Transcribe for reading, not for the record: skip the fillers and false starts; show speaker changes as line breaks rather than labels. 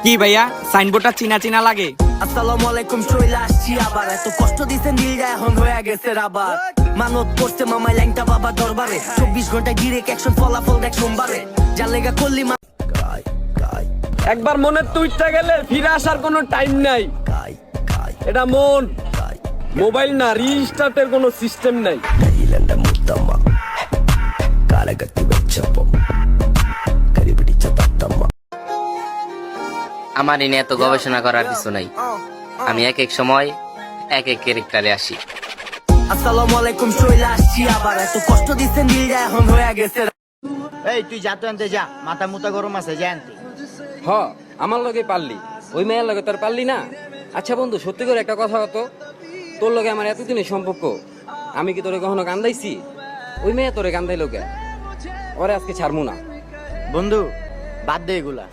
কি ভাইয়া সাইনবোর্ডটা চিনা চিনা লাগে?
আসসালামু আলাইকুম, চলে আসছি আবার। এত কষ্ট দিছেন দিলটা এখন হয়ে গেছে রাবার। মানত করছে মামাই ল্যাংটা বাবা দরবারে, 24 ঘন্টায় ডিরেক্ট অ্যাকশন, ফলাফল দেখ সোমবারে। যা লেগা করলি
একবার মনে তুইটা গেলে ফিরে আসার কোনো টাইম নাই। এটা মন মোবাইল না, রিস্টার্টের কোনো সিস্টেম নাই।
আমার এনে এত গবেষণা করার কিছু নাই। আমি এক এক সময় এক এক ক্যারেক্টারে আসি।
আসসালামু আলাইকুম, চলে আসছি আবার। এত কষ্ট দিছেন দিলটা এখন হয়ে গেছে।
এই তুই যা তো আনতে যা, মাথা মুতা গরম আছে, যা আনতে।
হ, আমার লগে পারলি, ওই মেয়ের লগে তোর পারলি না। আচ্ছা বন্ধু, সত্যি করে একটা কথা কত, তোর লগে আমার এতদিনের সম্পর্ক, আমি কি তোরে কখনো কান্দাইছি? ওই মেয়ে তোরে কান্দাইলো কে? ওরে আজকে ছাড়মু না।
বন্ধু বাদ দে এগুলা।